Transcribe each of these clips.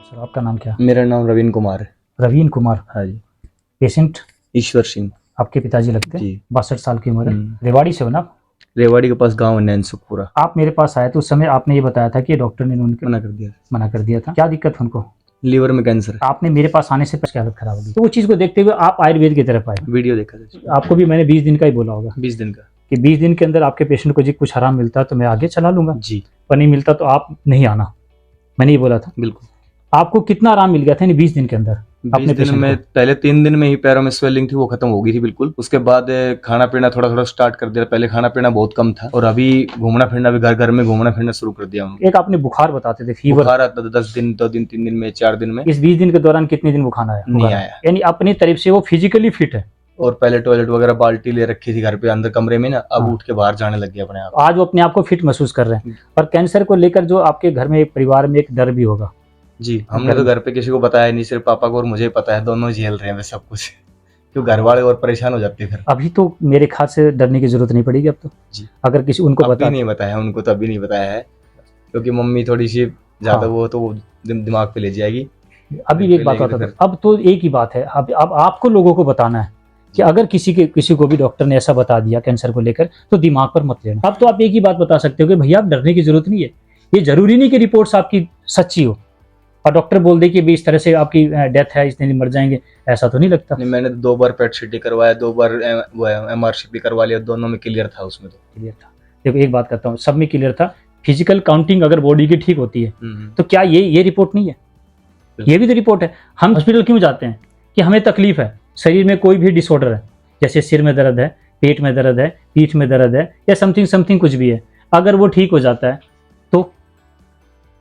Sir आपका नाम क्या? मेरा नाम रवीन कुमार है। रवीन कुमार। हाँ जी। पेशेंट ईश्वर सिंह आपके पिताजी लगते हैं? जी। 62 साल की उम्र है। रेवाड़ी से हो ना आप? रेवाड़ी के पास गांव है नैनसुखपुरा। आप मेरे पास आए तो उस समय आपने ये बताया था कि डॉक्टर ने उनको मना कर दिया। था। क्या दिक्कत है उनको? लीवर में कैंसर है। आपने मेरे पास आने से पहले हालत खराब होगी, तो वो चीज़ को देखते हुए आप आयुर्वेद की तरफ आए। वीडियो देखा था। आपको भी मैंने 20 दिन का ही बोला होगा 20 दिन का कि 20 दिन के अंदर आपके पेशेंट को जी कुछ आराम मिलता है तो मैं आगे चला लूंगा, जी। पर नहीं मिलता तो आप नहीं आना। मैंने ये बोला था। बिल्कुल। आपको कितना आराम मिल गया था इन 20 दिन के अंदर? 20 दिन में पहले 3 दिन में ही पैरों में स्वेलिंग थी, वो खत्म हो गई थी बिल्कुल। उसके बाद खाना पीना थोड़ा थोड़ा स्टार्ट कर दिया। पहले खाना पीना बहुत कम था और अभी घूमना फिरना भी घर घर में घूमना फिरना शुरू कर दिया उन्होंने। एक आपने बुखार बताते थे, फीवर बुखार आता था 10 दिन, 2 दिन, 3 दिन में, 4 दिन में। इस 20 दिन के दौरान कितने दिन बुखार आया? नहीं आया। यानी अपनी तरफ से वो फिजिकली फिट है। और पहले टॉयलेट वगैरह बाल्टी ले रखी थी घर पे अंदर कमरे में ना, अब उठ के बाहर जाने लग गया अपने आप। आज वो अपने आप को फिट महसूस कर रहे हैं। और कैंसर को लेकर जो आपके घर में एक परिवार में एक डर भी होगा। जी, हमने तो घर पे किसी को बताया नहीं, सिर्फ पापा को और मुझे पता है, दोनों झेल रहे हैं वे सब कुछ। क्यों घर वाले और परेशान हो जाते हैं फिर। अभी तो मेरे ख्याल से डरने की जरूरत नहीं पड़ेगी अब तो। जी। अगर किसी उनको अभी नहीं बताया उनको, तो अभी नहीं बताया है क्योंकि मम्मी थोड़ी सी ज्यादा वो तो दिमाग पे ले जाएगी। अभी एक बात होता है, अब तो एक ही बात है, अब आपको लोगों को बताना है कि अगर किसी को भी डॉक्टर ने ऐसा बता दिया कैंसर को लेकर तो दिमाग पर मत लेना। अब तो आप एक ही बात बता सकते हो कि भैया आप डरने की जरूरत नहीं है। ये जरूरी नहीं कि रिपोर्ट्स आपकी सच्ची हो और डॉक्टर बोल दे कि भी इस तरह से आपकी डेथ है, इतने दिन मर जाएंगे, ऐसा तो नहीं लगता। नहीं, मैंने 2 बार पेट सीटी करवाया, 2 बार MRCP करवा लिया, दोनों में क्लियर था। उसमें तो क्लियर था। देखो एक बात करता हूँ, सब में क्लियर था। फिजिकल काउंटिंग अगर बॉडी की ठीक होती है तो क्या ये रिपोर्ट नहीं है? ये भी तो रिपोर्ट है। हम हॉस्पिटल क्यों जाते हैं? कि हमें तकलीफ है, शरीर में कोई भी डिसऑर्डर है, जैसे सिर में दर्द है, पेट में दर्द है, पीठ में दर्द है या समथिंग कुछ भी है, अगर वो ठीक हो जाता है तो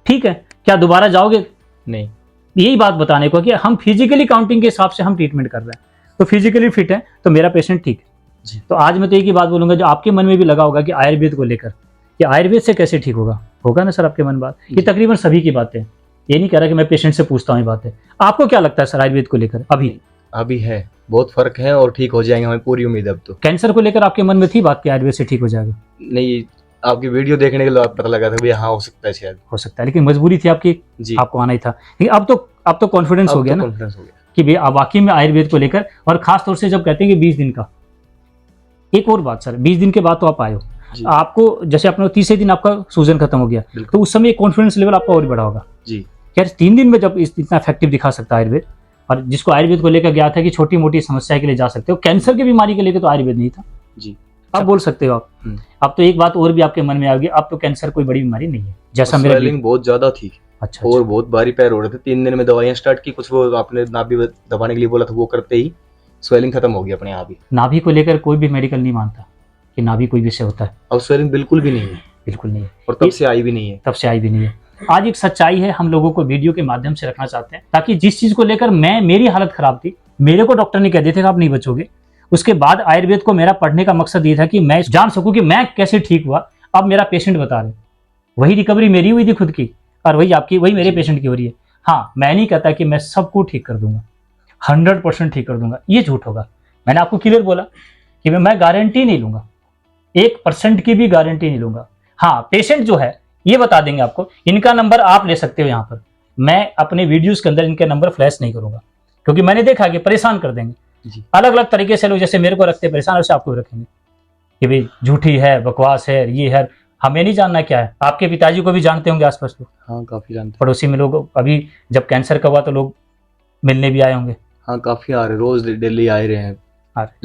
ठीक है, क्या दोबारा जाओगे? नहीं। यही बात बताने को कि हम फिजिकली काउंटिंग के हिसाब से हम ट्रीटमेंट कर रहे हैं, तो फिजिकली फिट है तो मेरा पेशेंट ठीक है। तो आज मैं तो एक ही बात बोलूंगा, जो आपके मन में भी लगा होगा कि आयुर्वेद को लेकर कि आयुर्वेद से कैसे ठीक होगा ना सर आपके मन बात, ये तकरीबन सभी की बातें। ये नहीं कह रहा कि मैं पेशेंट से पूछता हूँ ये बातें। आपको क्या लगता है सर आयुर्वेद को लेकर? अभी है बहुत फर्क है और ठीक हो जाएंगे, हमें पूरी उम्मीद है। अब तो कैंसर को लेकर आपके मन में थी बात कि आयुर्वेद से ठीक हो जाएगा? नहीं, आपकी वीडियो देखने के बाद पता लगा था भैया हाँ हो सकता है, शायद हो सकता है, लेकिन मजबूरी थी आपकी जी, आपको आना ही था। लेकिन अब तो कॉन्फिडेंस हो गया ना, कॉन्फिडेंस हो गया कि भैया वाकई में आयुर्वेद को लेकर। और खास तौर से जब कहते हैं कि 20 दिन का, एक और बात सर, 20 दिन के बाद तो आप आए हो, आपको जैसे अपने 30 दिन आपका सूजन खत्म हो गया, तो उस समय कॉन्फिडेंस लेवल आपका और बढ़ा होगा जी। यार 3 दिन में जब इतना इफेक्टिव दिखा सकता है आयुर्वेद, और जिसको आयुर्वेद को लेकर गया था कि छोटी मोटी समस्या के लिए जा सकते हो, कैंसर की बीमारी के लेकर तो आयुर्वेद नहीं था जी। अब बोल सकते हो आप। अब तो एक बात और भी आपके मन में आ गई, अब तो कैंसर कोई बड़ी बीमारी नहीं है, जैसा मेरा स्वेलिंग बहुत ज्यादा थी। अच्छा, और बहुत भारी पैर हो रहे थे। 3 दिन में दवाइयां स्टार्ट की, कुछ वो आपने नाभि दबाने के लिए बोला था, वो करते ही स्वेलिंग खत्म हो गई अपने आप ही। नाभि को लेकर कोई भी मेडिकल नहीं मानता कि नाभि कोई विषय होता है। अब स्वेलिंग बिल्कुल भी नहीं है, बिल्कुल नहीं है, और तब से आई भी नहीं है। आज एक सच्चाई है, हम लोगों को वीडियो के माध्यम से रखना चाहते हैं, ताकि जिस चीज को लेकर मेरी हालत खराब थी, मेरे को डॉक्टर ने कह दिया था कि आप नहीं बचोगे, उसके बाद आयुर्वेद को मेरा पढ़ने का मकसद ये था कि मैं जान सकूं कि मैं कैसे ठीक हुआ। अब मेरा पेशेंट बता रहे, वही रिकवरी मेरी हुई थी खुद की, और वही आपकी, वही मेरे पेशेंट की हो रही है। हाँ, मैं नहीं कहता कि मैं सबको ठीक कर दूंगा, 100% ठीक कर दूंगा, ये झूठ होगा। मैंने आपको क्लियर बोला कि मैं गारंटी नहीं लूंगा, 1% की भी गारंटी नहीं लूंगा। हाँ, पेशेंट जो है ये बता देंगे आपको, इनका नंबर आप ले सकते हो यहाँ पर, मैं अपने वीडियोस के अंदर इनके नंबर फ्लैश नहीं करूंगा, क्योंकि मैंने देखा कि परेशान कर देंगे अलग अलग तरीके से लोग, जैसे मेरे को रखते परेशान, वैसे आपको रखेंगे कि भाई झूठी है, बकवास है, ये है। हमें नहीं जानना क्या है, आपके पिताजी को भी जानते होंगे आसपास लोग? हाँ, काफी जानते, पड़ोसी में लोग। अभी जब कैंसर का हुआ तो लोग मिलने भी आए होंगे? हाँ, काफी आ रहे, रोज डेली आ रहे हैं,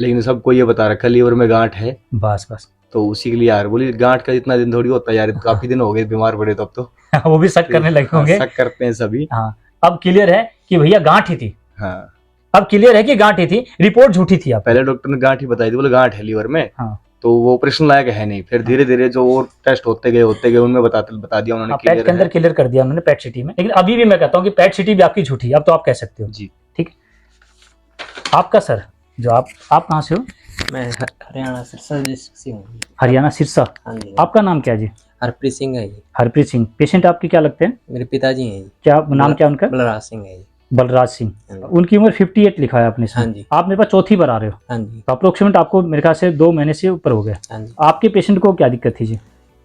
लेकिन सबको ये बता रखा लीवर में गांठ है, बस तो उसी के लिए यार बोली, गांठ का इतना दिन थोड़ी होता है यार, काफी दिन हो गए बीमार पड़े, तब तो वो भी शक करने लगे होंगे। शक करते हैं सभी। हाँ, अब क्लियर है कि भैया गांठ ही थी। हाँ, अब क्लियर है कि गांठ ही थी, रिपोर्ट झूठी थी। आप पहले डॉक्टर ने गांठ ही बताई थी, बोले गांठ है लीवर में। हाँ, तो वो ऑपरेशन लायक है नहीं, फिर धीरे धीरे जो और टेस्ट होते गए उनमें बता दिया उन्होंने, पेट के अंदर क्लियर कर दिया उन्होंने, पेट सिटी में। लेकिन अभी भी मैं कहता हूँ कि पेट सिटी भी आपकी झूठी है, अब तो आप कह सकते हो जी। ठीक, आपका सर जो आप कहाँ से हो? मैं हरियाणा सिरसा डिस्ट्रिक्ट से हूँ। हरियाणा सिरसा? हाँ जी। आपका नाम क्या जी? हरप्रीत सिंह है जी। हरप्रीत सिंह। पेशेंट आपके क्या लगते हैं? मेरे पिताजी हैं जी। क्या नाम क्या उनका? बलराज सिंह है जी। बलराज सिंह। उनकी उम्र 58 लिखा है आपने। हाँ जी। आप मेरे पास चौथी बार आ रहे हो? हाँ जी। तो अप्रोक्सीमेट आपको मेरे ख्याल से 2 महीने से ऊपर हो गया। हाँ जी। आपके पेशेंट को क्या दिक्कत थी जी?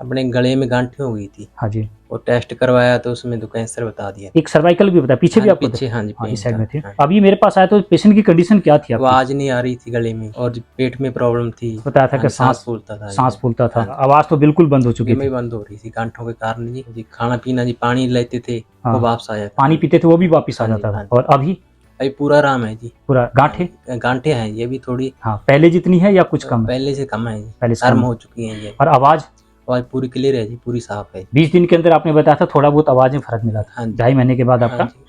अपने गले में गांठें हो गई थी, हाँ जी, वो टेस्ट करवाया तो उसमें तो कैंसर बता दिया। एक सर्वाइकल भी बताया, पीछे भी हाँ, आपको पीछे, हाँ जी, हाँ, इस पेन साइड में था, थी। हाँ। अभी मेरे पास आया तो पेशेंट की कंडीशन क्या थी आपकी? आवाज नहीं आ रही थी गले में और जो पेट में प्रॉब्लम थी, बताया था हाँ कि जी, सांस फूलता था जी। सांस फूलता था, हाँ जी। आवाज तो बिल्कुल बंद हो चुकी में थी। बंद हो रही थी गांठों के कारण जी। खाना पीना जी, पानी लेते थे हाँ, वो वापस आ जाता पानी था। पीते थे वो भी वापिस आ हाँ जी, जाता हाँ था। जी। और अभी अभी पूरा आराम है जी। पूरा हाँ गांठे, जी, गांठें हैं ये भी थोड़ी हाँ, पहले जितनी है या कुछ कम है? पहले से कम है जी, पहले से कम नर्म है। हो चुकी हैं ये। और आवाज आवाज पूरी क्लियर है जी, पूरी साफ है। 20 दिन के अंदर आपने बताया था थोड़ा बहुत आवाज में फर्क मिला था, हाँ जी। 2.5 महीने के बाद हाँ आपका जी,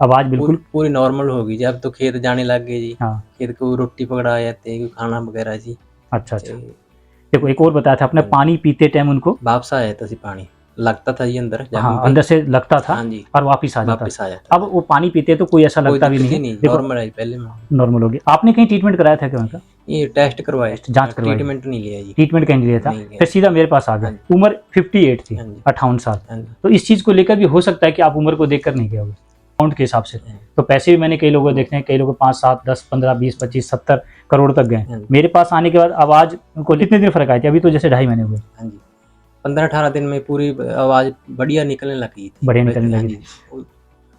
आवाज पूरी बिल्कुल पूरी नॉर्मल हो गई जी। अब तो खेत जाने लग गए जी, हाँ, खेत को रोटी पकड़ा जाते हैं, कोई खाना वगैरह जी। अच्छा अच्छा। देखो एक और बताया था आपने, हाँ जी। पानी पीते टाइम उनको वापस आ जाता जी पानी, लगता था जी अंदर हाँ जख्म पे। अंदर से लगता था हाँ जी, और वापिस आ जाता वापस था। आ जाता अब था। वो पानी पीते तो कोई ऐसा कोई लगता भी दिक्कत नहीं ही है। नहीं, देखो नॉर्मल है पहले में। नॉर्मल हो गया। आपने कहीं ट्रीटमेंट कराया था क्या उनका? ये टेस्ट करवाए, जांच करवाई? ट्रीटमेंट नहीं लिया जी। ट्रीटमेंट कहीं नहीं लिया था, नहीं लिया। फिर सीधा मेरे पास आ गया। हाँ उम्र 58 थी, हाँ जी, 58 साल। हाँ जी। तो इस चीज को लेकर भी हो सकता है कि आप उम्र को देखकर नहीं गए होगे अमाउंट के हिसाब से। हाँ। तो पैसे भी मैंने कई लोगों को देखे हैं, कई लोगों 5 7 10 15 20 25 70 करोड़ तक गए। हाँ जी। मेरे पास आने के बाद आवाज को कितने दिन फर्क आई थी? अभी तो जैसे 2.5 महीने हुए, हाँ जी, 15-18 दिन में पूरी आवाज बढ़िया निकलने लगी थी। बढ़िया निकलने हाँ लगी जी।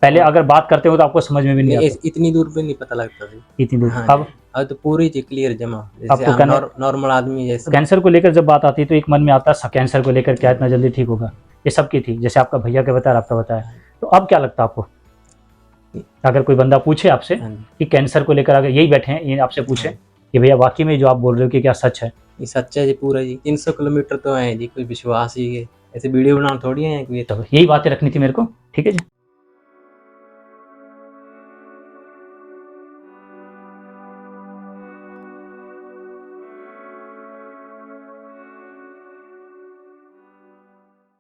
पहले अगर बात करते हो तो आपको समझ में भी नहीं आता इतनी दूर पे नहीं पता लगता था। इतनी दूर। हाँ अब जी, अब तो पूरी जी क्लियर जमा, जैसे आपको हम कहना नॉर्मल आदमी जैसे। कैंसर को लेकर जब बात आती है तो एक मन में आता है कैंसर को लेकर क्या इतना जल्दी ठीक होगा? ये सबकी थी, जैसे आपका भैया के बताया, आपका बताया। तो अब क्या लगता है आपको, अगर कोई बंदा पूछे आपसे हाँ जी, कि कैंसर को लेकर, अगर यही बैठे हैं ये आपसे पूछे हाँ। कि भैया वाकई में जो आप बोल रहे हो कि क्या सच है? ये सच्चा है जी पूरा जी। 300 किलोमीटर तो है जी, कोई विश्वास ही है। ऐसे वीडियो बनाना थोड़ी है कोई। तो यही बातें रखनी थी मेरे को, ठीक है जी।